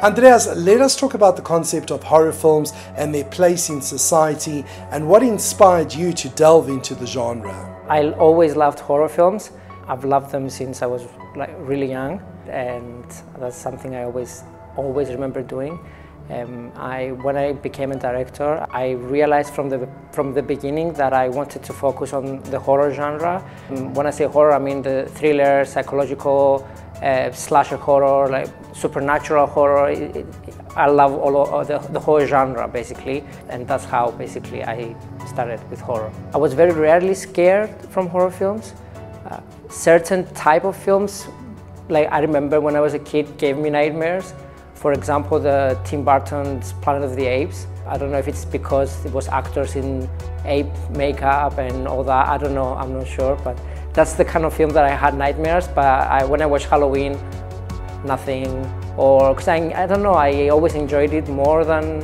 Andreas, let us talk about the concept of horror films and their place in society and what inspired you to delve into the genre. I always loved horror films. I've loved them since I was really young, and that's something I always remember doing. When I became a director, I realized from the beginning that I wanted to focus on the horror genre. When I say horror, I mean the thriller, psychological, slasher horror, like supernatural horror. I love all the whole genre basically, and that's how basically I started with horror. I was very rarely scared from horror films. Certain type of films, like I remember when I was a kid, gave me nightmares. For example, the Tim Burton's Planet of the Apes. I don't know if it's because it was actors in ape makeup and all that. I don't know, I'm not sure, but that's the kind of film that I had nightmares. But when I watched Halloween, nothing. Or because I don't know, I always enjoyed it more than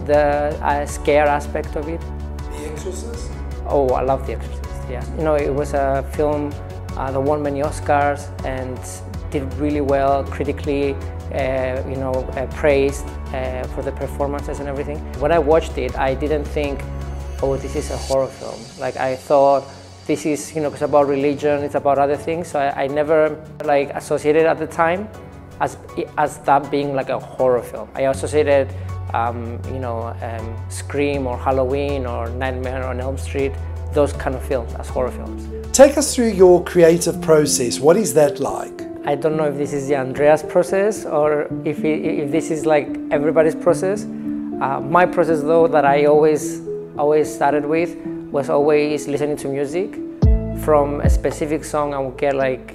the scare aspect of it. The Exorcist? Oh, I love The Exorcist, yeah. You know, it was a film that won many Oscars and did really well critically. Praised for the performances and everything. When I watched it, I didn't think, oh, this is a horror film. Like I thought, this is, it's about religion, it's about other things. So I never associated at the time as that being like a horror film. I associated, Scream or Halloween or Nightmare on Elm Street, those kind of films as horror films. Take us through your creative process. What is that like? I don't know if this is the Andreas process or if this is like everybody's process. My process though that I always started with was always listening to music. From a specific song I would get like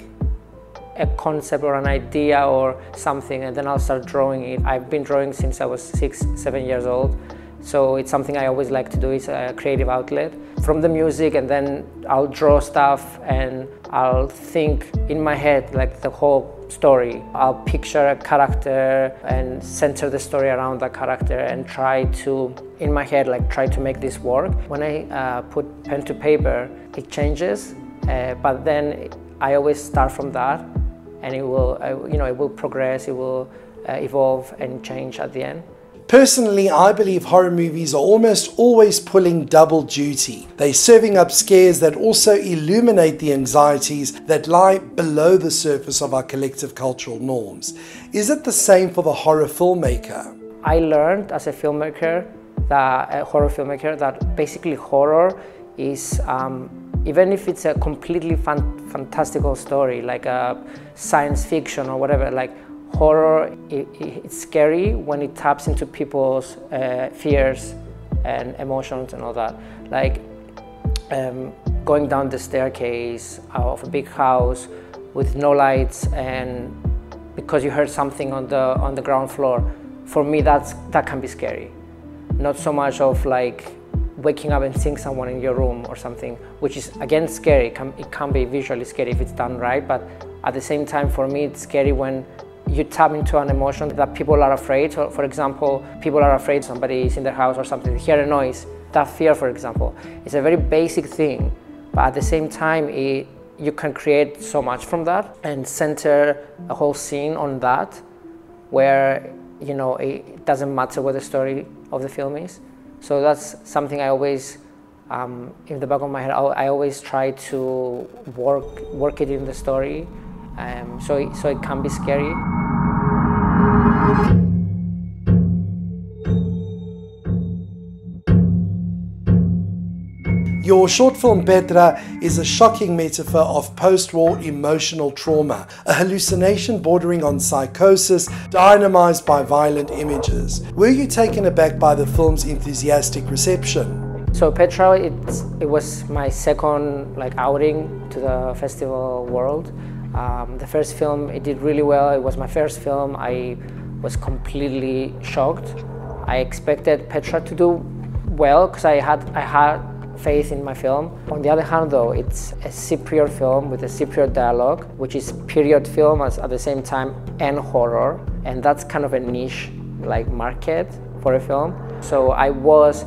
a concept or an idea or something, and then I'll start drawing it. I've been drawing since I was 6, 7 years old. So it's something I always like to do. It's a creative outlet. From the music, and then I'll draw stuff and I'll think in my head like the whole story. I'll picture a character and center the story around that character and try to, in my head, try to make this work. When I put pen to paper, it changes, but then I always start from that, and it will progress, it will evolve and change at the end. Personally, I believe horror movies are almost always pulling double duty. They're serving up scares that also illuminate the anxieties that lie below the surface of our collective cultural norms. Is it the same for the horror filmmaker? I learned as a filmmaker, a horror filmmaker, that basically horror is, even if it's a completely fantastical story, like a science fiction or whatever, horror, it's scary when it taps into people's fears and emotions and all that. Like going down the staircase of a big house with no lights, and because you heard something on the ground floor. For me, that can be scary. Not so much of waking up and seeing someone in your room or something, which is again scary. It can be visually scary if it's done right, but at the same time, for me, it's scary when you tap into an emotion that people are afraid. So, for example, people are afraid somebody is in their house or something, they hear a noise. That fear, for example, is a very basic thing, but at the same time, you can create so much from that and center a whole scene on that, where it doesn't matter what the story of the film is. So that's something I always, in the back of my head, I always try to work it in the story. So it can be scary. Your short film Petra is a shocking metaphor of post-war emotional trauma, a hallucination bordering on psychosis, dynamized by violent images. Were you taken aback by the film's enthusiastic reception? So Petra, it was my second outing to the festival world. The first film, it did really well. It was my first film. I was completely shocked. I expected Petra to do well because I had faith in my film. On the other hand though, it's a Cypriot film with a Cypriot dialogue, which is period film at the same time and horror. And that's kind of a niche market for a film. So I was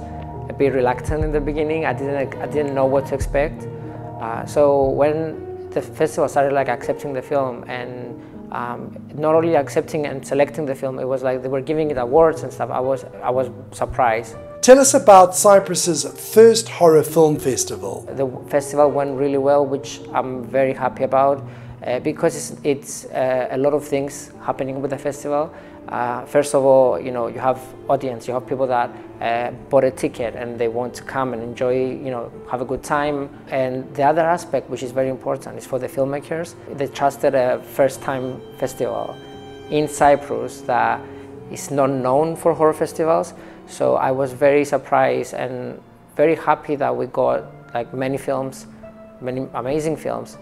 a bit reluctant in the beginning. I didn't know what to expect. So when the festival started accepting the film and not only accepting and selecting the film, it was like they were giving it awards and stuff. I was surprised. Tell us about Cyprus's first horror film festival. The festival went really well, which I'm very happy about, because it's a lot of things happening with the festival. First of all, you know, you have audience, you have people that bought a ticket and they want to come and enjoy, you know, have a good time. And the other aspect, which is very important, is for the filmmakers. They trusted a first-time festival in Cyprus that is not known for horror festivals. So I was very surprised and very happy that we got like many films, many amazing films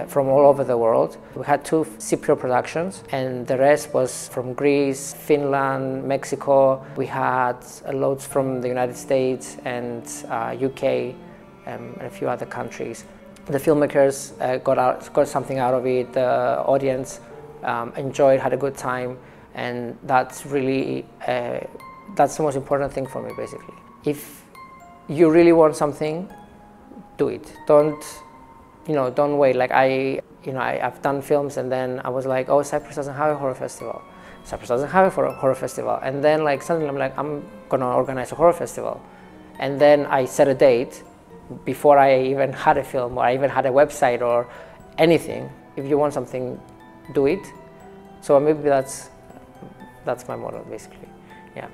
from all over the world. We had 2 Cypriot productions and the rest was from Greece, Finland, Mexico. We had loads from the United States and UK and a few other countries. The filmmakers got something out of it, the audience enjoyed, had a good time, and that's really that's the most important thing for me, basically. If you really want something, do it. Don't wait. Like I've done films and then I was like, oh, Cyprus doesn't have a horror festival. Cyprus doesn't have a horror festival. And then like suddenly I'm like, I'm gonna organize a horror festival. And then I set a date before I even had a film or I even had a website or anything. If you want something, do it. So maybe that's my motto, basically. Yeah.